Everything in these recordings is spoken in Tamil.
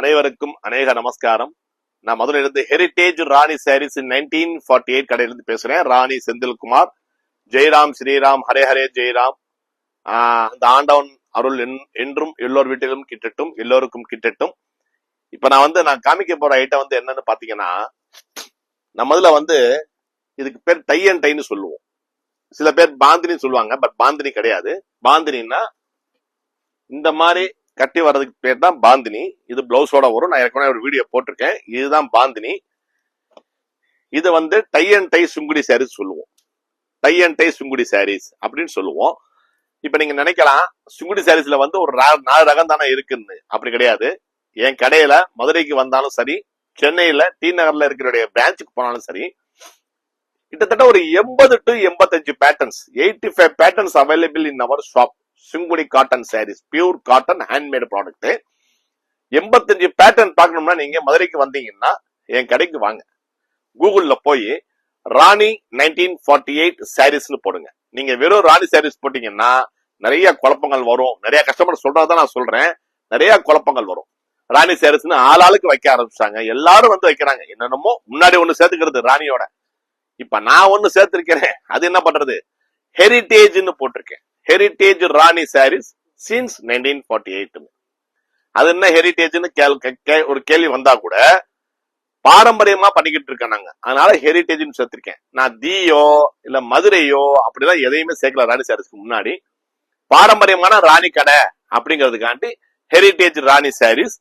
அனைவருக்கும் அநேக நமஸ்காரம். நான் முதல்ல இருந்து ஹெரிட்டேஜ் ராணி சாரீஸ் 1948 கடையிலிருந்து பேசுறேன். ராணி செந்தில்குமார். ஜெயராம் ஸ்ரீராம் ஹரே ஹரே ஜெயராம். அந்த ஆண்டவன் அருள் என்றும் எல்லோர் வீட்டிலும் கிட்டட்டும், எல்லோருக்கும் கிட்டட்டும். இப்ப நான் காமிக்க போற ஐட்டம் என்னன்னு பாத்தீங்கன்னா, நம்ம இதுல இதுக்கு பேர் டை அண்ட் டைன்னு சொல்லுவோம். சில பேர் பாந்தினி சொல்லுவாங்க, பட் பாந்தினி கிடையாது. பாந்தினா இந்த மாதிரி கட்டி வர்றதுக்கு பேர் தான் பாந்தினி. இது பிளவுஸோட வரும். நான் ஏற்கனவே ஒரு வீடியோ போட்டிருக்கேன். இதுதான் பாந்தினி. இது tie and dye Sungudi saris சொல்லுவோம். Tie and dye Sungudi saris அப்படின்னு சொல்லுவோம். இப்ப நீங்க நினைக்கலாம், சுங்குடி சாரீஸ்ல ஒரு 4 ரகம் தானே இருக்குன்னு. அப்படி கிடையாது. என் கடையில மதுரைக்கு வந்தாலும் சரி, சென்னையில டி நகர்ல இருக்கிற பிரான்ச்சுக்கு போனாலும் சரி, கிட்டத்தட்ட ஒரு 80 to 85 patterns, 85 patterns available in our shop. Sungudi cotton sarees, pure cotton handmade product. 85 pattern பார்க்கணும்னா நீங்க மதுரைக்கு வந்தீங்கன்னா என் கடைக்கு வாங்க. கூகுள்ல போய் ராணி 1948 சாரீஸ்னு போடுங்க. நீங்க வெறும் ராணி சாரீஸ் போட்டீங்கன்னா நிறைய குழப்பங்கள் வரும். நிறைய கஸ்டமர் சொல்றதான் நான் சொல்றேன். நிறைய குழப்பங்கள் வரும். ராணி சாரீஸ்னு ஆளாளுக்கு வைக்க ஆரம்பிச்சாங்க. எல்லாரும் வைக்கிறாங்க. என்னென்னமோ முன்னாடி ஒண்ணு சேர்த்துக்கிறது ராணியோட. இப்ப நான் ஒண்ணு சேர்த்திருக்கிறேன். அது என்ன பண்றது? ஹெரிட்டேஜ்னு போட்டிருக்கேன். ஹெரிட்டேஜ் ராணி சாரீஸ் சின்ஸ் 1948. அது என்ன ஹெரிட்டேஜ்னு ஒரு கேள்வி வந்தா கூட பாரம்பரியமா பண்ணிக்கிட்டு இருக்கேன் நாங்க. அதனால ஹெரிட்டேஜ்னு சேர்த்திருக்கேன். நான் தீயோ இல்ல மதுரையோ அப்படிலாம் எதையுமே சேர்க்கல. ராணி சாரீஸ்க்கு முன்னாடி பாரம்பரியமான ராணி கடை அப்படிங்கிறதுக்காண்டி ஹெரிட்டேஜ் ராணி சாரீஸ்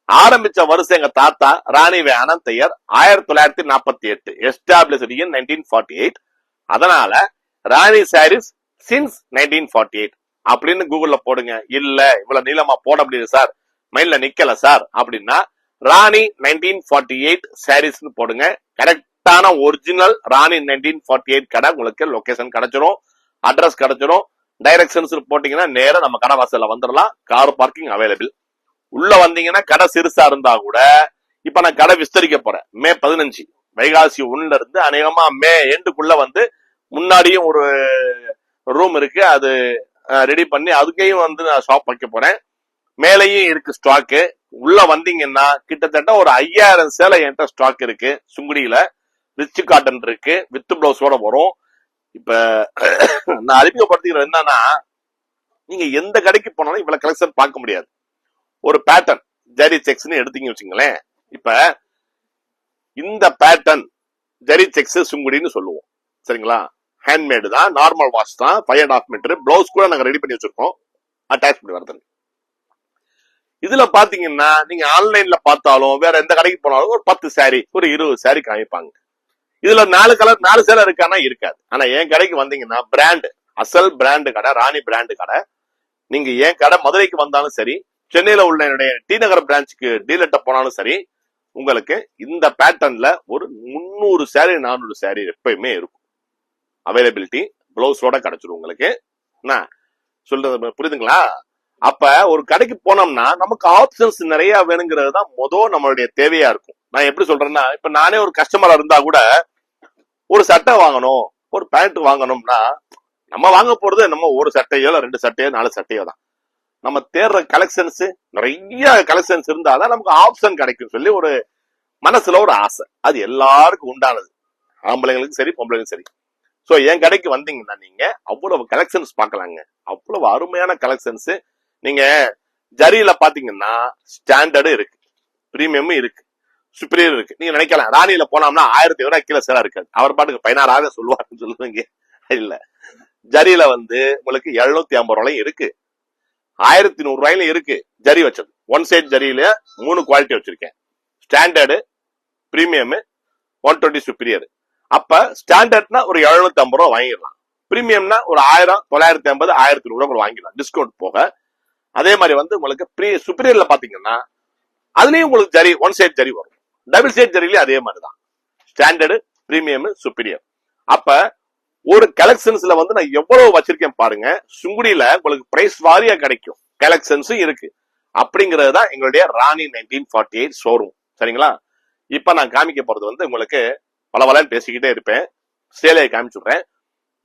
ஆரம்பிச்ச வருஷம் எங்க தாத்தா ராணி அனந்தையர் 1948, எஸ்டாப்ளிஷ்ட் இன் 1948. அதனால ராணி சாரீஸ் சின்ஸ் 1948 அப்படின்னு கூகுள்ல போடுங்க. இல்ல இவ்வளவு நீளமா போட முடியாது சார், மைண்ட்ல நிக்கல சார் அப்படின்னா ராணி 1948 சாரீஸ்னு போடுங்க. கரெக்டான ஒரிஜினல் ராணி 1948 கடை உங்களுக்கு லொகேஷன் கிடைச்சிரும், அட்ரஸ் கிடைச்சிரும். டைரக்ஷன்ஸ் போட்டீங்கன்னா நேரம் நம்ம கடை வாசல்ல வந்துடலாம். Car parking available. உள்ள வந்தீங்கன்னா கடை சிறுசா இருந்தா கூட, இப்ப நான் கடை விஸ்தரிக்க போறேன். மே 15 வைகாசி 1ல இருந்து அநேகமா மே எண்டுக்குள்ள முன்னாடியும் ஒரு ரூம் இருக்கு, அது ரெடி பண்ணி அதுக்கையும் நான் ஷாப் வைக்க போறேன். மேலையும் இருக்கு ஸ்டாக்கு. உள்ள வந்தீங்கன்னா கிட்டத்தட்ட ஒரு 5000 சேலை என்கிட்ட ஸ்டாக் இருக்கு. சுங்குடியில ரிச் காட்டன் இருக்கு, வித் பிளவுஸோட வரும். இப்ப நான் அறிமுகப்படுத்திக்கிறது என்னன்னா, நீங்க எந்த கடைக்கு போனாலும் இவ்வளவு கலெக்ஷன் பார்க்க முடியாது. ஒரு பேட்டர்ன் ஜரி செக்ஸ்ன்னு எடுத்தீங்க வச்சுங்களேன். இப்ப இந்த பேட்டர்ன் ஜரி செக்ஸ் சுங்குடின்னு சொல்லுவோம். சரிங்களா? ஹேண்ட்மேடு தான், நார்மல் வாஷ் தான், 5.5 மீட்டர். பிளவுஸ் கூட நாங்க ரெடி பண்ணி வச்சிருக்கோம், அட்டாச் பண்ணி வரது. இதுல பாத்தீங்கன்னா நீங்க ஆன்லைன்ல பார்த்தாலும் வேற எந்த கடைக்கு போனாலும் ஒரு 10 சாரி, ஒரு 20 சாரி காமிப்பாங்க. இதுல 4 கலர் 4 சேலை இருக்கானா இருக்காது. ஆனா என் கடைக்கு வந்தீங்கன்னா பிராண்ட், அசல் பிராண்டு கடை, ராணி பிராண்டு கடை. நீங்க என் கடை மதுரைக்கு வந்தாலும் சரி, சென்னையில உள்ள என்னுடைய டி நகர் பிரான்ச்சுக்கு டீலர்ட்ட போனாலும் சரி, உங்களுக்கு இந்த பேட்டர்ன்ல ஒரு 300 சாரி 400 சாரி எப்பயுமே இருக்கும். அவைலபிலிட்டி பிளவுஸோட கிடைச்சிடும் உங்களுக்கு. என்ன சொல்றது புரியுதுங்களா? அப்ப ஒரு கடைக்கு போனோம்னா நமக்கு ஆப்ஷன்ஸ் நிறைய வேணுங்கிறது தான் நம்மளுடைய தேவையா இருக்கும். நான் எப்படி சொல்றேன்னா, இப்ப நானே ஒரு கஸ்டமரா இருந்தா கூட ஒரு சட்டை வாங்கணும், ஒரு பேண்ட் வாங்கணும்னா நம்ம வாங்க போறது நம்ம ஒரு சட்டையோ 2 சட்டையோ 4 சட்டையோ தான். நம்ம தேடுற கலெக்ஷன்ஸ் நிறைய கலெக்ஷன்ஸ் இருந்தாதான் நமக்கு ஆப்ஷன் கிடைக்கும் சொல்லி ஒரு மனசுல ஒரு ஆசை. அது எல்லாருக்கும் உண்டானது, ஆம்பளைங்களுக்கும் சரி பொம்பளைங்களுக்கும் சரி. சோ என் கடைக்கு வந்தீங்கன்னா நீங்க அவ்வளவு கலெக்ஷன்ஸ் பார்க்கலாங்க. அவ்வளவு அருமையான கலெக்ஷன்ஸ். நீங்க ஜரியில பாத்தீங்கன்னா ஸ்டாண்டர்டு இருக்கு, பிரீமியம் இருக்கு, சுப்பீரியர் இருக்கு. நீங்க நினைக்கலாம் ராணியில போனோம்னா 1000 ரூபாய் கீழே சேரா இருக்காது, அவர் பாட்டுக்கு 16,000 சொல்லுவாருன்னு சொல்லுவீங்க. இல்ல, ஜரியில உங்களுக்கு 750 ரூபாயும் இருக்கு, 1100 ரூபாயிலும் இருக்கு. ஜரி வச்சது ஒன் சைட் ஜரியில 3 குவாலிட்டி வச்சிருக்கேன். Standard, premium, 120 superior. அப்ப ஸ்டாண்டர்ட்னா ஒரு 750 ரூபாய் வாங்கிடலாம். பிரீமியம்னா ஒரு 1000, 950, 1100 ரூபாய் வாங்கிடலாம் டிஸ்கவுண்ட் போக. அதே மாதிரி உங்களுக்கு சுப்பீரியர்ல பாத்தீங்கன்னா அதுலயும் உங்களுக்கு ஜரி ஒன் சைட் ஜரி வரும். டபுள் சைட் ஜரியிலயும் அதே மாதிரிதான். Standard, premium, superior. அப்ப ஒரு கலெக்ஷன்ஸ்ல நான் எவ்வளவு வச்சிருக்கேன் பாருங்க. சுங்குடியில உங்களுக்கு பிரைஸ் வாரியா கிடைக்கும், கலெக்ஷன்ஸும் இருக்கு. அப்படிங்கிறது தான் எங்களுடைய ராணி 1948 ஷோரூம். சரிங்களா? இப்ப நான் காமிக்க போறது உங்களுக்கு பலவலன்னு பேசிக்கிட்டே இருப்பேன், சேலையை காமிச்சுடுறேன்.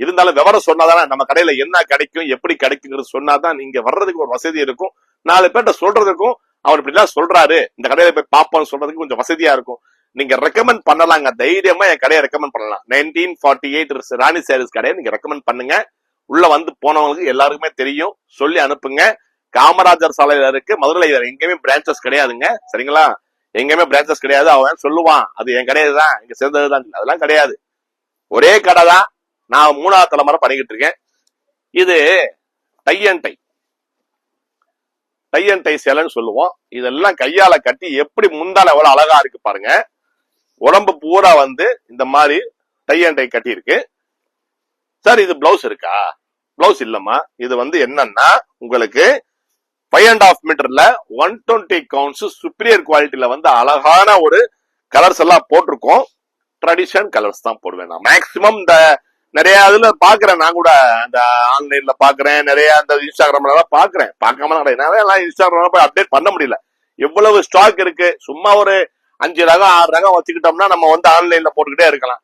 இருந்தாலும் விவரம் சொன்னாதானே நம்ம கடையில என்ன கிடைக்கும், எப்படி கிடைக்குங்கிறது சொன்னாதான் நீங்க வர்றதுக்கு ஒரு வசதி இருக்கும், 4 பேர்ட்ட சொல்றதுக்கும் அவர் இப்படி எல்லாம் சொல்றாரு, இந்த கடையில போய் பாப்போம்னு சொல்றதுக்கு கொஞ்சம் வசதியா இருக்கும். நீங்க ரெக்கமெண்ட் பண்ணலாங்க, தைரியமா என் கடையை ரெக்கமெண்ட் பண்ணலாம். 1948 ராணி சாரீஸ் கடையை நீங்க ரெக்கமெண்ட் பண்ணுங்க. உள்ள வந்து போனவங்களுக்கு எல்லாருக்குமே தெரியும், சொல்லி அனுப்புங்க. காமராஜர் சாலையில இருக்கு, மதுரையில எங்கேயுமே பிரான்சஸ் கிடையாதுங்க. சரிங்களா? எங்கேயுமே பிரான்சஸ் கிடையாது. அவன் சொல்லுவான் அது என் கடையதான், இங்க சேர்ந்ததுதான், அதெல்லாம் கிடையாது. ஒரே கடை தான். நான் 3வது தலைமுறை பண்ணிக்கிட்டு இருக்கேன். இது டை அண்ட் டை சேலைன்னு சொல்லுவோம். இதெல்லாம் கையால கட்டி எப்படி முந்தால எவ்வளவு அழகா இருக்கு பாருங்க. உடம்பு பூரா வந்து இந்த மாதிரி டை அண்ட் டை கட்டி இருக்கு. சார் இது பிளவுஸ் இருக்கா? பிளவுஸ் இல்லம்மா. இது வந்து என்னன்னா உங்களுக்கு 5.5 மீட்டர்ல 120 கவுண்ட்ஸ் சுப்பீரியர் குவாலிட்டியில வந்து அழகான ஒரு கலர்ஸ் எல்லாம் போட்டிருக்கோம். ட்ரெடிஷன் கலர்ஸ் தான் போடுவேன் நான் மேக்சிமம். இந்த நிறைய இதுல பாக்குறேன், நான் கூட இந்த ஆன்லைன்ல பாக்குறேன், நிறைய இந்த இன்ஸ்டாகிராம்ல எல்லாம் பாக்குறேன். பார்க்காம எல்லாம் இன்ஸ்டாகிராம்ல போய் அப்டேட் பண்ண முடியல. எவ்வளவு ஸ்டாக் இருக்கு. சும்மா ஒரு 5 ரகம் 6 ரகம் வச்சுக்கிட்டோம்னா நம்ம வந்து ஆன்லைன்ல போட்டுக்கிட்டே இருக்கலாம்.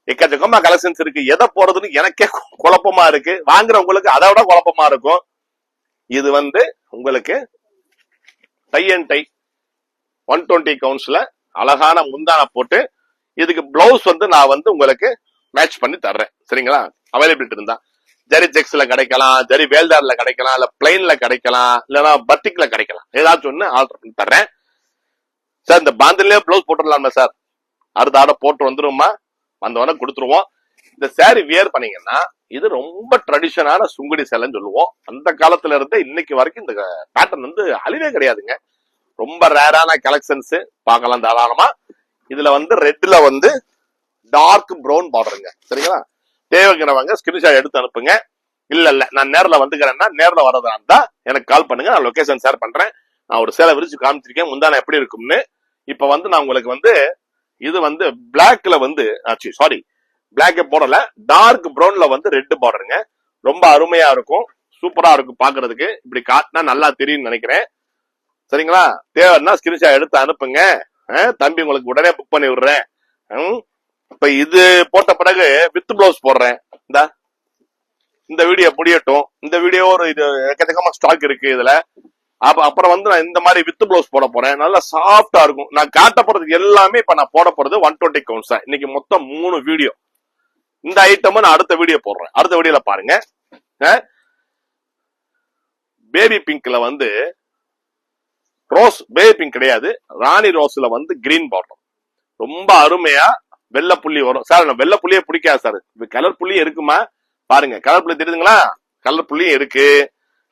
எக்கச்சக்கமா கலெக்ஷன்ஸ் இருக்கு. எதை போறதுன்னு எனக்கே குழப்பமா இருக்கு. வாங்குறவங்களுக்கு அதை விட குழப்பமா இருக்கும். இது வந்து உங்களுக்கு டை அண்ட் டை 120 கவுண்ட்ஸ்ல அழகான முந்தான போட்டு, இதுக்கு பிளவுஸ் வந்து நான் வந்து உங்களுக்கு மேட்ச் பண்ணி தர்றேன். சரிங்களா? அவைலபிலிட்டி இருந்தா ஜரி ஜெக்ஸ்ல கிடைக்கலாம், ஜரி வேல்தார்ல கிடைக்கலாம், இல்ல பிளைன்ல கிடைக்கலாம், இல்லன்னா பட்டிக்ல கிடைக்கலாம். ஏதாச்சும் ஒண்ணு ஆல்டர் பண்ணி தர்றேன். சார் இந்த பாந்திலே பிளவுஸ் போட்டுடலாமா சார்? அடுத்த ஆட போட்டு வந்துருமா? வந்தவன கொடுத்துருவோம். இந்த சாரி வியர் பண்ணீங்கன்னா இது ரொம்ப ட்ரெடிஷனான சுங்குடி சேலைன்னு சொல்லுவோம். அந்த காலத்துல இருந்து இன்னைக்கு வரைக்கும் இந்த பேட்டர்ன் வந்து அழிவே கிடையாதுங்க. ரொம்ப ரேரான கலெக்ஷன்ஸ் பார்க்கலாம் தாராளமா. இதுல வந்து ரெட்ல வந்து டார்க் ப்ரௌன் பார்டருங்க. சரிங்களா? தேவைங்கிறவங்க ஸ்கிரீன்ஷாட் எடுத்து அனுப்புங்க. இல்ல நான் நேர்ல வந்துக்கிறேன்னா, நேர்ல வரதா இருந்தா எனக்கு கால் பண்ணுங்க. நான் லொகேஷன் ஷேர் பண்றேன். நான் ஒரு சேலை விரிச்சு காமிச்சிருக்கேன், முந்தான எப்படி இருக்கும்னு. இப்ப வந்து நான் உங்களுக்கு வந்து இது வந்து பிளாக்ல வந்து சாரி பிளாக் போடல, டார்க் ப்ரௌன்ல வந்து ரெட் பார்டருங்க. ரொம்ப அருமையா இருக்கும், சூப்பரா இருக்கும் பாக்குறதுக்கு. இப்படி காட்டினா நல்லா தெரியும் நினைக்கிறேன். சரிங்களா? தேவைன்னா ஸ்கிரீன்ஷாட் எடுத்து அனுப்புங்க. தம்பி உங்களுக்கு உடனே புக் பண்ணி விடுறேன். இப்ப இது போட்ட பிறகு வித் பிளவுஸ் போடுறேன். இந்த வீடியோ முடியட்டும். இந்த வீடியோ ஒரு இது எக்கச்சக்கமா ஸ்டாக் இருக்கு இதுல. அப்புறம் வந்து நான் இந்த மாதிரி வித் பிளவுஸ் போட போறேன். நல்லா சாஃப்டா இருக்கும். நான் காட்ட போறது எல்லாமே இப்ப நான் போட போறது 120 கவுண்ட்ஸ் தான். இன்னைக்கு மொத்தம் 3 வீடியோ. இந்த ஐட்டம் நான் அடுத்த வீடியோ போடுறேன். அடுத்த வீடியோல பாருங்க. பேபி பிங்க்ல வந்து ரோஸ், பேபி பிங்க் கிடையாது, ராணி ரோஸ்ல வந்து கிரீன் பார்டர். ரொம்ப அருமையா வெள்ளை புள்ளி வரும். சார் வெள்ளை புள்ளியே பிடிக்காது சார், கலர் புள்ளியும் இருக்குமா பாருங்க. கலர் புள்ளி தெரியுதுங்களா? கலர் புள்ளியும் இருக்கு.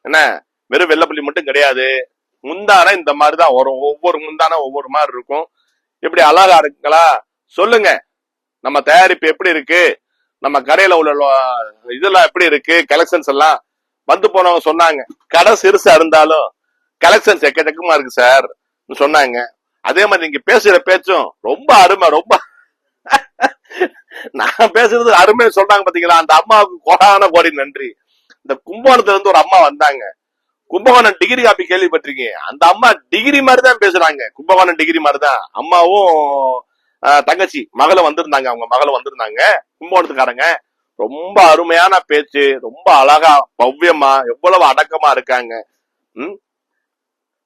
என்ன வெறும் வெள்ளை புள்ளி மட்டும் கிடையாது. முந்தான இந்த மாதிரிதான் வரும். ஒவ்வொரு முந்தான ஒவ்வொரு மாதிரி இருக்கும். இப்படி அழகா இருக்குங்களா? சொல்லுங்க. நம்ம தயாரிப்பு எப்படி இருக்கு, நம்ம கடையில உள்ள இதெல்லாம் எப்படி இருக்கு, கலெக்ஷன்ஸ் எல்லாம். வந்து போனவங்க சொன்னாங்க, கடை சிறுசா இருந்தாலும் கலெக்ஷன்ஸ் எக்கச்சக்கமா இருக்கு சார் சொன்னாங்க. அதே மாதிரி நீங்க பேசுற பேச்சும் ரொம்ப அருமை. ரொம்ப நான் பேசுறது அருமை சொல்றாங்க பாத்தீங்களா? அந்த அம்மாவுக்கு கோடான கோடி நன்றி. இந்த கும்பகோணத்துல இருந்து ஒரு அம்மா வந்தாங்க. கும்பகோணம் டிகிரி காப்பி கேள்விப்பட்டிருக்கீங்க? அந்த அம்மா டிகிரி மாதிரிதான் பேசுறாங்க. கும்பகோணம் டிகிரி மாதிரிதான். அம்மாவும் தங்கச்சி மகளும் வந்திருந்தாங்க. அவங்க மகளும் வந்திருந்தாங்க, கும்பகோணத்துக்காரங்க. ரொம்ப அருமையான பேச்சு, ரொம்ப அழகா பவ்யமா எவ்வளவு அடக்கமா இருக்காங்க.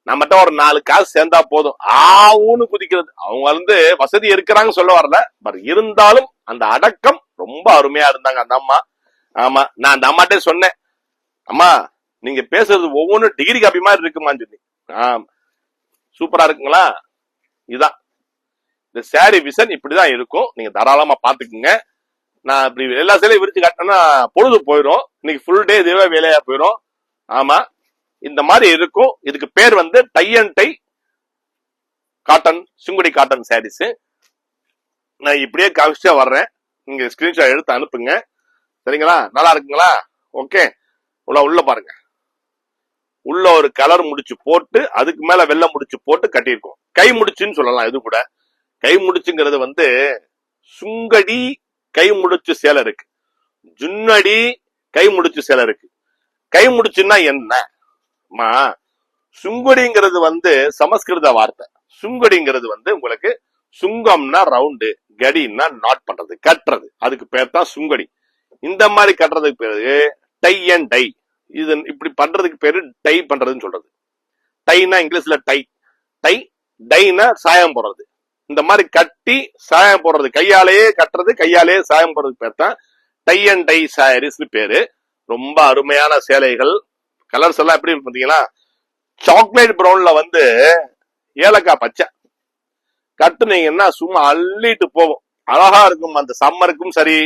நம்மகிட்ட ஒரு 4 காசு சேர்ந்தா போதும் ஆவுன்னு குதிக்கிறது. அவங்க வந்து வசதி இருக்கிறாங்க சொல்ல வரல, பட் இருந்தாலும் அந்த அடக்கம் ரொம்ப அருமையா இருந்தாங்க அந்த அம்மா. ஆமா, நான் அந்த அம்மாட்டே சொன்னேன், அம்மா நீங்க பேசுறது ஒவ்வொன்றும் டிகிரி காப்பி மாதிரி இருக்குமான்னு சொல்லி. சூப்பரா இருக்குங்களா? இதுதான் இந்த சாரி விசன். இப்படிதான் இருக்கும். நீங்க தாராளமா பாத்துக்குங்க. நான் இப்படி எல்லா சேலையும் விரிச்சு காட்டினா பொழுது போயிடும். இன்னைக்கு ஃபுல் டே இதுவே வேலையா போயிடும். ஆமா, இந்த மாதிரி இருக்கும். இதுக்கு பேர் வந்து tie and dye cotton, Sungudi cotton sarees. நான் இப்படியே காமிச்சா வர்றேன். நீங்க ஸ்கிரீன்ஷாட் எடுத்து அனுப்புங்க. சரிங்களா? நல்லா இருக்குங்களா? ஓகே. உள்ள பாருங்க. உள்ள ஒரு கலர் முடிச்சு போட்டு அதுக்கு மேல வெள்ளை முடிச்சு போட்டு கட்டியிருக்கோம். கை முடிச்சுன்னு சொல்லலாம். இது கூட கை முடிச்சுங்கிறது வந்து சுங்கடி கை முடிச்சு சேலை இருக்கு, ஜுன்னடி கை முடிச்சு சேலை இருக்கு. கை முடிச்சுன்னா என்ன? சுங்குடிங்கிறது வந்து சமஸ்கிருத வார்த்தை. சுங்குடிங்கிறது வந்து உங்களுக்கு சுங்கம்னா ரவுண்டு, கடின்னா நாட் பண்றது, கட்டுறது. அதுக்கு பேர் தான் சுங்கடி. இந்த மாதிரி கட்டுறதுக்கு பேரு டை அண்ட் டை. இது இப்படி பண்றதுக்கு பேரு டை பண்றதுன்னு சொல்றது. டைனா இங்கிலீஷ்ல டை, டை, டைனா சாயம் போடுறது. இந்த மாதிரி கட்டி சாயம் போடுறது, கையாலேயே கட்டுறது, கையாலேயே சாயம் போடுறதுக்கு பேர் தான் டை அண்ட் டை சாரீஸ் பேரு. ரொம்ப அருமையான சேலைகள். கலர்ஸ் எல்லாம் எப்படி இருக்கு பாத்தீங்களா? சாக்லேட் பிரவுன்ல வந்து ஏலக்காய் பச்சை கட்டுனீங்கன்னா சும்மா அள்ளிட்டு போகும், அழகா இருக்கும். அந்த சம்மருக்கும் சரி.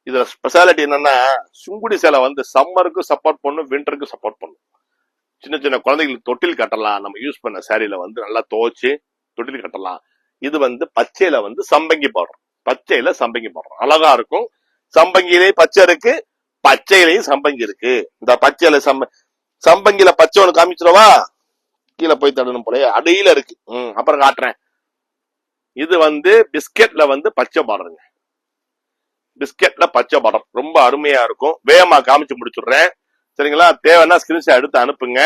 இதுல ஸ்பெஷாலிட்டி என்னன்னா, சுங்குடி சேலை வந்து சம்மருக்கும் சப்போர்ட் பண்ணும், விண்டருக்கும் சப்போர்ட் பண்ணும். சின்ன சின்ன குழந்தைகளுக்கு தொட்டில் கட்டலாம். நம்ம யூஸ் பண்ண சாரியில வந்து நல்லா துவைச்சு தொட்டில் கட்டலாம். இது வந்து பச்சையில வந்து சம்பங்கி போடுறோம், பச்சையில சம்பங்கி போடுறோம், அழகா இருக்கும். சம்பங்கிலேயும் பச்சை இருக்கு, பச்சையிலையும் சம்பங்கி இருக்கு. இந்த பச்சையில சம்பங்கில பச்சை ஒன்று காமிச்சிடவா? கீழே போய் தடணும் போல அடியில இருக்கு. அப்புறம் காட்டுறேன். இது வந்து பிஸ்கெட்ல வந்து பச்சை பார்டருங்க. பிஸ்கெட்ல பச்சை பார்டர் ரொம்ப அருமையா இருக்கும். வேகமா காமிச்சு முடிச்சுடுறேன், சரிங்களா? தேவைன்னா ஸ்கிரீன்ஷாட் எடுத்து அனுப்புங்க.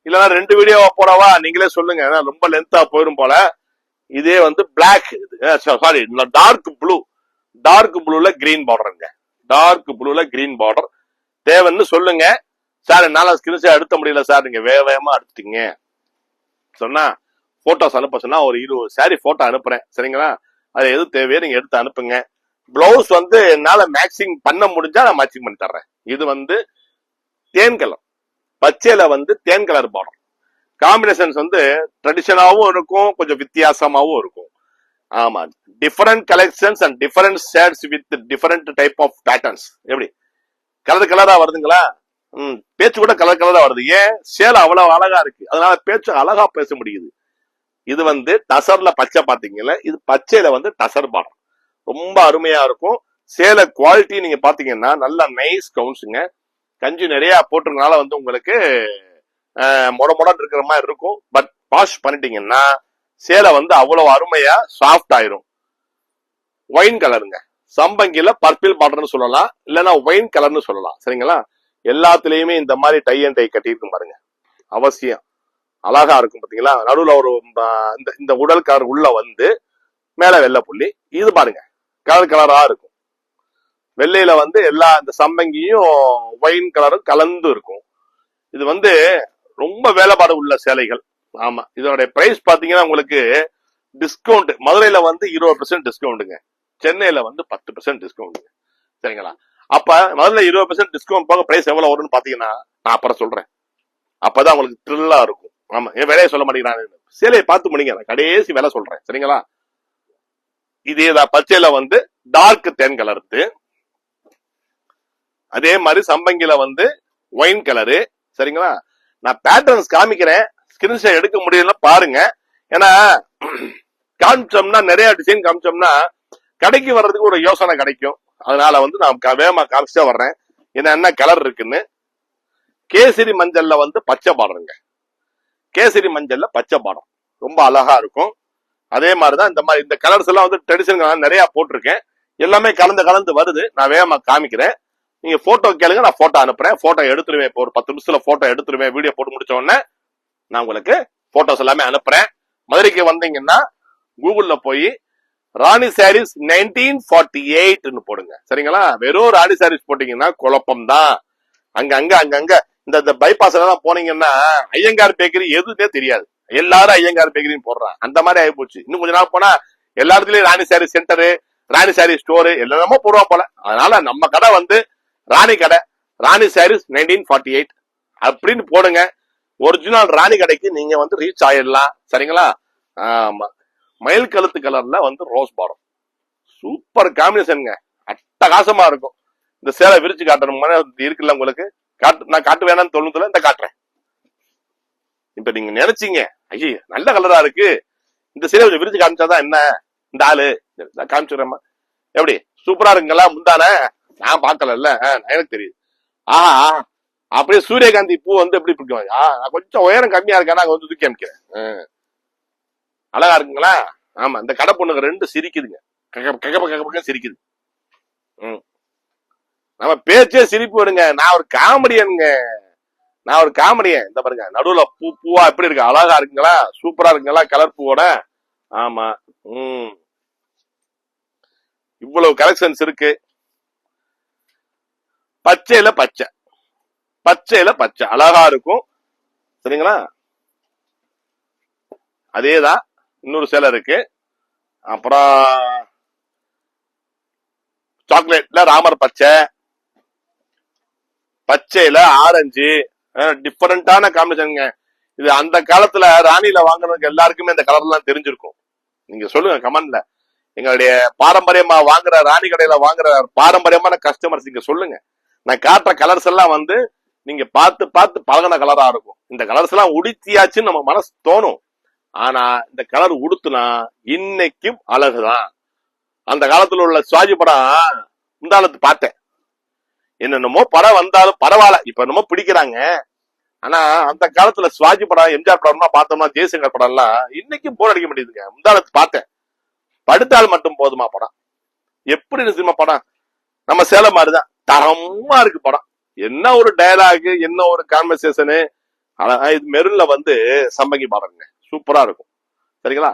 இல்லன்னா 2 வீடியோ போடவா? நீங்களே சொல்லுங்க, ரொம்ப லென்த்தா போயிரும் போல. இதே வந்து black, sari dark blue, dark ப்ளூல கிரீன் பார்டருங்க. டார்க் ப்ளூல கிரீன் பார்டர் தேவைன்னு சொல்லுங்க. சார் என்னால ஸ்கிரீன்ஷாட் எடுத்த முடியல சார், நீங்க வேகமா எடுத்துட்டீங்க சொன்னா போட்டோஸ் அனுப்ப சொன்னா ஒரு 20 சாரி போட்டோ அனுப்புறேன், சரிங்களா? அது எது தேவையோ நீங்க எடுத்து அனுப்புங்க. பிளவுஸ் வந்து என்னால மேக்சிங் பண்ண முடிஞ்சா நான் மேட்சிங் பண்ணி தர்றேன். இது வந்து தேன் கலர், பச்சையில வந்து தேன் கலர் பார்டர். காம்பினேஷன்ஸ் வந்து ட்ரெடிஷனாவும் இருக்கும், கொஞ்சம் வித்தியாசமாவும் இருக்கும். ஆமா, different collections and different shades with different type of patterns. எப்படி கலர் கலரா வருதுங்களா? பேச்சு கூட கலர் கலரா வருது. ஏன்? சேலை அவ்வளவு அழகா இருக்கு, அதனால பேச்சு அழகா பேச முடியுது. இது வந்து டசர்ல பச்சை பாத்தீங்கல்ல, இது பச்சையில வந்து டசர் பார்டர் ரொம்ப அருமையா இருக்கும். சேலை குவாலிட்டி நீங்க பாத்தீங்கன்னா நல்ல நைஸ் கவுன்ஸுங்க. கஞ்சி நிறைய போட்டுறதுனால வந்து உங்களுக்கு மொட இருக்கிற மாதிரி இருக்கும். பட் வாஷ் பண்ணிட்டீங்கன்னா சேலை வந்து அவ்வளவு அருமையா சாஃப்ட் ஆயிரும். ஒயின் கலருங்க, சம்பங்கில பர்பிள் பார்டர்னு சொல்லலாம், இல்லைன்னா ஒயின் கலர்னு சொல்லலாம், சரிங்களா? எல்லாத்துலயுமே இந்த மாதிரி டை அண்ட் டை கட்டியிருக்கும் பாருங்க, அவசியம் அழகா இருக்கும். பாத்தீங்களா? நடுவுல ஒரு இந்த உடல் கலர் உள்ள வந்து மேல வெள்ளை புள்ளி. இது பாருங்க கலர் கலரா இருக்கும். வெள்ளையில வந்து எல்லா இந்த சம்பங்கியும் ஒயின் கலரும் கலந்து இருக்கும். இது வந்து ரொம்ப வேலைப்பாடு உள்ள சேலைகள். ஆமா, இதோட பிரைஸ் பாத்தீங்கன்னா உங்களுக்கு டிஸ்கவுண்ட் மதுரையில வந்து 20% டிஸ்கவுண்ட்டுங்க, சென்னையில வந்து 10% டிஸ்கவுண்ட்டுங்க, சரிங்களா? அப்ப மதுரையில 20% டிஸ்கவுண்ட் போக பிரைஸ் எவ்வளவு வரும்னு பாத்தீங்கன்னா நான் அப்புறம் சொல்றேன். அப்பதான் உங்களுக்கு த்ரில்லா இருக்கும். ஆமா, என் விலையை சொல்ல மாட்டேங்கிறாங்க. சேலையை பார்த்து முடிங்க, நான் கடைசி விலை சொல்றேன், சரிங்களா? இதேதான் பச்சையில வந்து டார்க் தேன் கலர், அதே மாதிரி சம்பங்கில வந்து ஒயின் கலரு, சரிங்களா? நான் பேட்டர்ன்ஸ் காமிக்கிறேன், ஸ்கிரீன்ஷாட் எடுக்க முடியல பாருங்க. ஏன்னா காமிச்சோம்னா நிறைய டிசைன் காமிச்சோம்னா கடைக்கு வர்றதுக்கு ஒரு யோசனை கிடைக்கும். அதனால வந்து நான் வேகமா காமிச்சா வர்றேன் என்ன கலர் இருக்குன்னு. கேசரி மஞ்சள்ல வந்து பச்சை பார்டருங்க, கேசரி மஞ்சள்ல பச்சை பார்டர் ரொம்ப அழகா இருக்கும். அதே மாதிரிதான் இந்த கலர்ஸ் எல்லாம் வந்து ட்ரெடிஷனல் நிறைய போட்டிருக்கேன், எல்லாமே கலந்து வருது. நான் வேகமா காமிக்கிறேன், நீங்க போட்டோ கேளுங்க, நான் போட்டோ அனுப்புறேன். போட்டோ எடுத்துருவேன், இப்போ ஒரு 10 நிமிஷத்துல போட்டோ எடுத்துருவேன். வீடியோ போட்டு முடிச்ச உடனே நான் உங்களுக்கு போட்டோஸ் எல்லாமே அனுப்புறேன். மதுரைக்கு வந்தீங்கன்னா கூகுள்ல போய் ராணி சாரீஸ் 1948 போடுங்க, சரிங்களா? வெறும் ராணி சாரீஸ் போட்டீங்கன்னா குழப்பம் தான். அங்கங்க இந்த பைபாஸ் எல்லாம் போனீங்கன்னா ஐயங்கார் பேக்கரி எதுவுமே தெரியாது, எல்லாரும் ஐயங்கார் பேக்கரின்னு போடுறான். அந்த மாதிரி ஆகி போச்சு. இன்னும் கொஞ்ச நாள் போனா எல்லா இடத்துலயும் ராணி சாரி சென்டரு, ராணி சாரி ஸ்டோரு எல்லாமே போடுவா போல. அதனால நம்ம கடை வந்து ராணி கடை, ராணி சாரீஸ் 1948 அப்படின்னு போடுங்க. ஒரிஜினல் ராணி கடைக்கு நீங்க வந்து ரீச் ஆயிடலாம், சரிங்களா? ஆமா, மயில் கழுத்து கலர்ல வந்து ரோஸ் பார்டர் சூப்பர் காம்பினேஷனுங்க, அட்டகாசமா இருக்கும். இந்த சேலை விரிச்சு காட்டுற இருக்குல்ல உங்களுக்கு, நான் காட்டு வேணாம்னு தோணுதுல, இந்த காட்டுறேன். இப்ப நீங்க நினைச்சீங்க ஐயா நல்ல கலரா இருக்கு, இந்த சேலை கொஞ்சம் விரிச்சு காமிச்சாதான் என்ன, இந்த ஆளு காமிச்சுடுறேம்மா, எப்படி சூப்பரா இருக்குங்களா? முந்தானே நான் பாக்கல, எனக்கு தெரியுது. ஆஹா, அப்படியே சூரியகாந்தி பூ வந்து எப்படி பிடிக்கும், கொஞ்சம் உயரம் கம்மியா இருக்கா, கொஞ்சம் தூக்கி அமைக்கிறேன். அழகா இருக்குங்களா? ஆமா, இந்த கடை பொண்ணுங்க 2 சிரிக்குதுங்க, ககப்ப சிரிக்குது. நம்ம பேச்சே சிரிப்பு வருங்க. நான் ஒரு காமெடியனுங்க, நான் ஒரு காமெடியன். இந்த பாருங்க நடுவுல பூவா எப்படி இருக்கு, அழகா இருக்குங்களா? சூப்பரா இருக்குங்களா கலர் பூவோட? ஆமா, இவ்வளவு கலெக்ஷன்ஸ் இருக்கு. பச்சையில பச்சை, பச்சையில பச்சை அழகா இருக்கும், சரிங்களா? அதேதான் இன்னொரு சேலை இருக்கு. அப்புறம் சாக்லேட்ல ராமர் பச்சை, பச்சையில ஆரஞ்சு, டிஃபரெண்டான காம்பினேஷனுங்க. இது அந்த காலத்துல ராணியில வாங்குறதுக்கு எல்லாருக்குமே இந்த கலர் எல்லாம் தெரிஞ்சிருக்கும். நீங்க சொல்லுங்க கமெண்ட்ல. எங்களுடைய பாரம்பரியமா வாங்குற ராணி கடையில வாங்குற பாரம்பரியமான கஸ்டமர்ஸ் நீங்க சொல்லுங்க. நான் காட்டுற கலர்ஸ் எல்லாம் வந்து நீங்க பார்த்து பார்த்து பழகின கலரா இருக்கும். இந்த கலர்ஸ் எல்லாம் உடுத்தியாச்சுன்னு நம்ம மனசு தோணும். ஆனா இந்த கலர் உடுத்துனா இன்னைக்கும் அழகுதான். அந்த காலத்துல உள்ள சிவாஜி படம் முந்தாலத்து பார்த்தேன். என்னென்னமோ படம் வந்தாலும் பரவாயில்ல, இப்ப என்னமோ பிடிக்கிறாங்க. ஆனா அந்த காலத்துல சிவாஜி படம், எம்ஜிஆர் படம்லாம் பார்த்தோம்னா, ஜெய்சங்கர் படம் எல்லாம் இன்னைக்கும் போர் அடிக்க முடியுதுங்க. முந்தாலத்து பார்த்தேன். படுத்தால் மட்டும் போதுமா படம். எப்படி சினிமா படம் நம்ம சேலம் மாதிரிதான் தரமா இருக்கு படம். என்ன ஒரு டயலாக், என்ன ஒரு கான்வர்சேஷனு. இது மெருன்ல வந்து சம்பங்கி பாருங்க, சூப்பரா இருக்கும். சரிங்களா?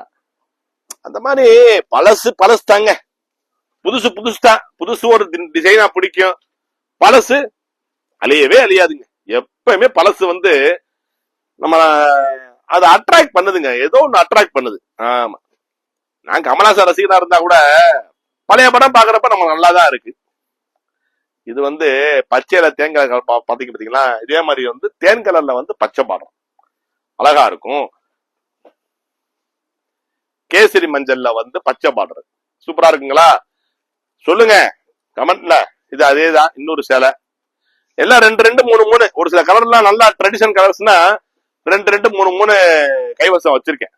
அந்த மாதிரி பழசு பழசு தாங்க, புதுசு புதுசு தான். புதுசு ஒரு டிசைனா பிடிக்கும், பழசு அழியவே அழியாதுங்க. எப்பயுமே பழசு வந்து நம்ம அதை அட்ராக்ட் பண்ணுதுங்க, ஏதோ ஒண்ணு அட்ராக்ட் பண்ணுது. ஆமா, நான் கமலாசன் ரசிகனா இருந்தா கூட பழைய படம் பாக்குறப்ப நம்ம நல்லாதான் இருக்கு. இது வந்து பச்சையில தேங்காய் பாத்தீங்களா? இதே மாதிரி வந்து தேன் கலர்ல வந்து பச்சை பாடம் அழகா இருக்கும். கேசரி மஞ்சள்ல வந்து பச்சை பார்டர் சூப்பரா இருக்குங்களா? சொல்லுங்க கமெண்ட்ல. இது அதேதான் இன்னொரு சேலை. எல்லாம் 2 2 3 3. ஒரு சில கலர் எல்லாம் நல்லா ட்ரெடிஷன் கலர்ஸ்னா 2 2 3 3 கைவசம் வச்சிருக்கேன்.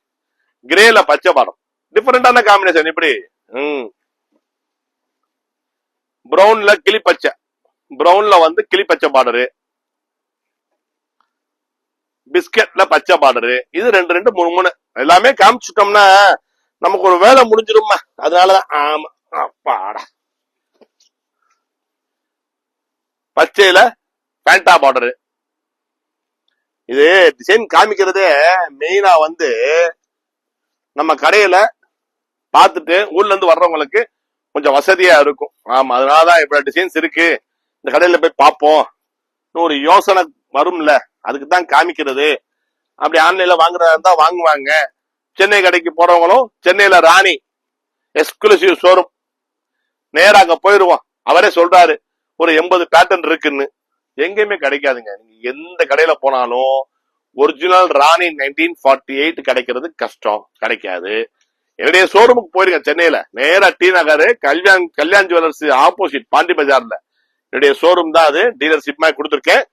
கிரேல பச்சை பாடம், டிஃபரெண்டான காம்பினேஷன். இப்படி பிரவுன்ல கிளி பச்சை, பிரவுன்ல வந்து கிளி பச்சை பார்டரு, பிஸ்கட்ல பச்சை பார்டரு. இது 2 2 3 3 எல்லாமே காமிச்சுட்டோம்னா நமக்கு ஒரு வேலை முடிஞ்சிருமா. அதனாலதான். ஆமா, அப்பாடா. பச்சையில பேண்டா பார்டரு. இது டிசைன் காமிக்கிறதே மெயினா வந்து நம்ம கடையில பார்த்துட்டு ஊர்ல இருந்து வர்றவங்களுக்கு கொஞ்சம் வசதியா இருக்கும். ஆமா, அதனாலதான் இப்ப டிசைன்ஸ் இருக்கு, இந்த கடையில போய் பார்ப்போம் ஒரு யோசனை வரும்ல, அதுக்குதான் காமிக்கிறது. அப்படி ஆன்லைன்ல வாங்குறதா இருந்தா வாங்குவாங்க. சென்னை கடைக்கு போறவங்களும் சென்னையில ராணி எக்ஸ்க்ளூசிவ் ஷோரூம் நேரா அங்க போயிருவோம். அவரே சொல்றாரு ஒரு 80 பேட்டர்ன் இருக்குன்னு. எங்கேயுமே கிடைக்காதுங்க. நீங்க எந்த கடையில போனாலும் ஒரிஜினல் ராணி 1948 கிடைக்கிறது கஷ்டம், கிடைக்காது. என்னுடைய ஷோரூமுக்கு போயிருங்க சென்னையில, நேரா டி நகர் கல்யாண் ஜுவல்லர்ஸ் ஆப்போசிட் பாண்டி பஜார்ல என்னுடைய ஷோரூம் தான். அது டீலர்ஷிப் மாதிரி கொடுத்துருக்கேன்.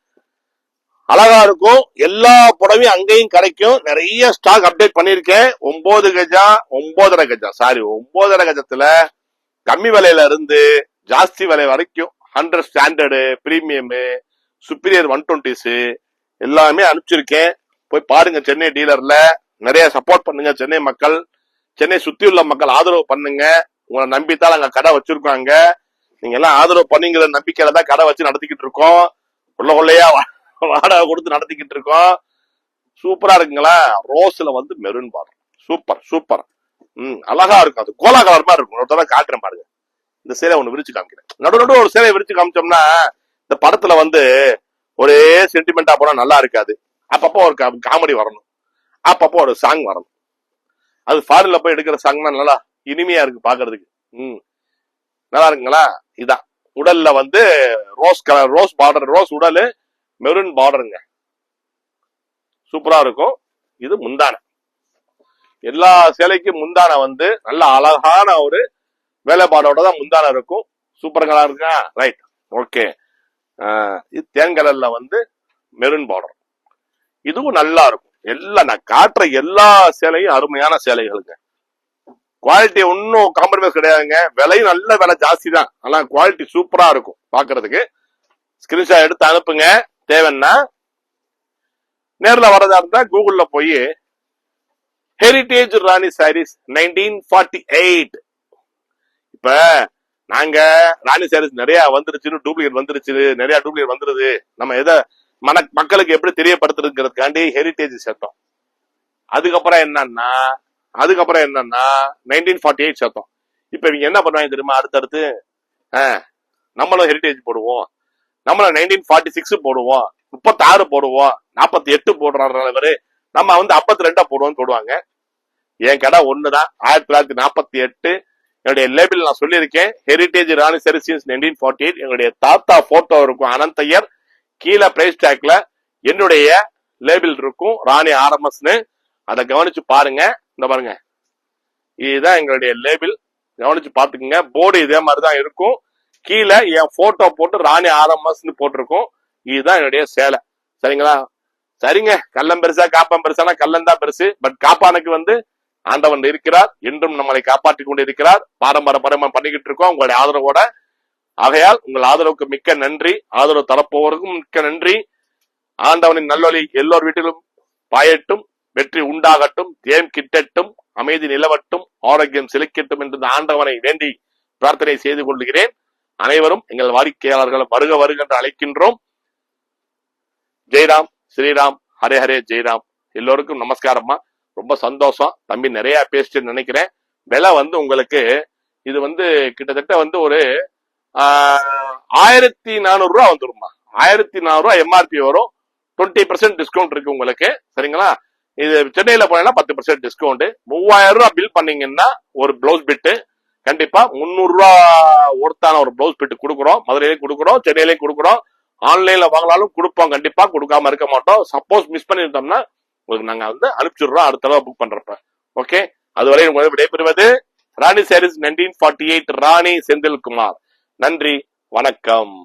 அழகா இருக்கும். எல்லா புடவையும் அங்கேயும் கிடைக்கும். நிறைய ஸ்டாக் அப்டேட் பண்ணிருக்கேன். 9 கஜா 9.5 கஜா, சாரி 9.5 கஜத்துல கம்மி விலையில இருந்து ஜாஸ்தி விலை வரைக்கும் 100 ஸ்டாண்டர்டு, பிரீமியம், சுப்பீரியர் 120s எல்லாமே அனுப்பிச்சிருக்கேன். போய் பாருங்க சென்னை டீலர்ல. நிறைய சப்போர்ட் பண்ணுங்க சென்னை மக்கள், சென்னை சுத்தி உள்ள மக்கள் ஆதரவு பண்ணுங்க. உங்களை நம்பித்தான் அங்க கடை வச்சிருக்காங்க. நீங்க எல்லாம் ஆதரவு பண்ணிங்கிற நம்பிக்கையில தான் கடை வச்சு நடத்திக்கிட்டு இருக்கோம். கொள்ளையா வாடகை கொடுத்து நடத்திக்கிட்டு இருக்கோம். சூப்பரா இருக்குங்களா? ரோஸ்ல வந்து மெரூன் பார்டர், சூப்பர் சூப்பர். அழகா இருக்கும். அது கோலா கலர் மாதிரி இருக்கும். ஒருத்தர காட்டுறேன் பாருங்க. இந்த சேலை ஒண்ணு விரிச்சு காமிக்கிறேன். நடு ஒரு சேலையை விரிச்சு காமிச்சோம்னா இந்த படத்துல வந்து ஒரே சென்டிமெண்டா போனா நல்லா இருக்காது. அப்பப்போ ஒரு காமெடி வரணும், அப்பப்போ ஒரு சாங் வரணும். அது ஃபாரின்ல போய் எடுக்கிற சாங்னா நல்லா இனிமையா இருக்கு பாக்குறதுக்கு. நல்லா இருக்குங்களா? இதான் உடல்ல வந்து rose colour, rose border, rose உடல், மெரூன் பார்டருங்க, சூப்பரா இருக்கும். இது முந்தான. எல்லா சேலைக்கும் முந்தான வந்து நல்ல அழகான ஒரு வேலைப்பாடோட தான் முந்தான இருக்கும். சூப்பருங்களா இருக்கா? Right, okay. இது தேன் கலர்ல வந்து மெரூன் பார்டர், இதுவும் நல்லா இருக்கும். எல்லாம் நான் காட்டுற எல்லா சேலையும் அருமையான சேலைகளுங்க. குவாலிட்டி ஒன்னும் காம்ப்ரமைஸ் கிடையாதுங்க. விலையும் நல்ல விலை ஜாஸ்தி தான், ஆனா குவாலிட்டி சூப்பரா இருக்கும் பாக்குறதுக்கு. ஸ்கிரீன்ஷாட் எடுத்து அனுப்புங்க. தேவைன்னா நேர்ல வரதா இருந்தா கூகுள்ல போய் ஹெரிடேஜ் ராணி சாரீஸ் 1948. இப்ப நாங்க ராணி சாரீஸ் நிறைய வந்துருச்சுன்னு டூப்ளிகேட் வந்துருச்சு, நிறைய டூப்ளிகேட் வந்துருது. நம்ம எதை மக்களுக்கு எப்படி தெரியப்படுத்துறதுங்கிறதுக்காண்டி ஹெரிடேஜ் சேர்த்தோம். அதுக்கப்புறம் என்னன்னா 1948 சேர்த்தோம். இப்ப இவங்க என்ன பண்ணுவாங்க தெரியுமா? அடுத்தடுத்து நம்மளும் ஹெரிடேஜ் போடுவோம், நம்மளும் 1946 போடுவோம், 36 போடுவோம், 48 போடுறாரு, நம்ம வந்து 52 போடுவோம்னு போடுவாங்க. என் கடை ஒண்ணுதான். 1948 என்னுடைய லேபிள் நான் சொல்லியிருக்கேன். ஹெரிடேஜ் ராணி சாரீஸ் 1948. எங்களுடைய தாத்தா போட்டோ இருக்கும் அனந்தையர். கீழே பிரைஸ் டேக்ல என்னுடைய லேபிள் இருக்கும் ராணி ஆர்எம்எஸ்னு. அதை கவனிச்சு பாருங்க. இந்த பாருங்க, இதுதான் எங்களுடைய லேபிள். கவனிச்சு பாத்துக்குங்க. போர்டு இதே மாதிரிதான் இருக்கும். கீழே என் போட்டோ போட்டு ராணி ஆர்எம்எஸ் போட்டிருக்கும். இதுதான் என்னுடைய சேலை. சரிங்களா? சரிங்க. கள்ளம் பெருசா காப்பான் பெருசானா கள்ளம் தான் பெருசு. பட் காப்பானுக்கு ஆண்டவன் இருக்கிறார். என்றும் நம்மளை காப்பாற்றி கொண்டு இருக்கிறார். பாரம்பரம் பண்ணிக்கிட்டு இருக்கோம் உங்களுடைய ஆதரவோட. ஆகையால் உங்கள் ஆதரவுக்கு மிக்க நன்றி. ஆதரவு தரப்போவருக்கும் மிக்க நன்றி. ஆண்டவனின் நல்லொலி எல்லோர் வீட்டிலும் பாயட்டும். வெற்றி உண்டாகட்டும். தேம் கிட்டட்டும். அமைதி நிலவட்டும். ஆரோக்கியம் செழிக்கட்டும் என்று ஆண்டவனை வேண்டி பிரார்த்தனை செய்து கொள்கிறேன். அனைவரும் எங்கள் வாடிக்கையாளர்கள் வருக வருக என்று அழைக்கின்றோம். ஜெய்ராம், ஸ்ரீராம், ஹரே ஹரே ஜெய்ராம். எல்லோருக்கும் நமஸ்காரம்மா. ரொம்ப சந்தோஷம். தம்பி நிறைய பேசிட்டு நினைக்கிறேன். விலை உங்களுக்கு இது கிட்டத்தட்ட ஒரு 1400 ரூபா வந்துருமா. 1400 ரூபா எம்ஆர்பி வரும். 20% டிஸ்கவுண்ட் இருக்கு உங்களுக்கு. சரிங்களா? இது சென்னையில போனா 10% டிஸ்கவுண்ட். 3000 ரூபாய் பில் பண்ணீங்கன்னா ஒரு பிளவுஸ் பிட்டு கண்டிப்பா 300 ரூபா ஒருத்தான ஒரு பிளவுஸ் பிட்டு கொடுக்குறோம். மதுரையிலேயும் கொடுக்குறோம், சென்னையிலேயும் கொடுக்குறோம். ஆன்லைன்ல வாங்கினாலும் கொடுப்போம். கண்டிப்பா கொடுக்காம இருக்க மாட்டோம். சப்போஸ் மிஸ் பண்ணிருந்தோம்னா உங்களுக்கு நாங்க அனுப்பிச்சுடுறோம் அடுத்த தடவை புக் பண்றப்ப. ஓகே, அதுவரை உங்களுக்கு விடைபெறுவது ராணி சாரீஸ் 1948 ராணி செந்தில்குமார். நன்றி, வணக்கம்.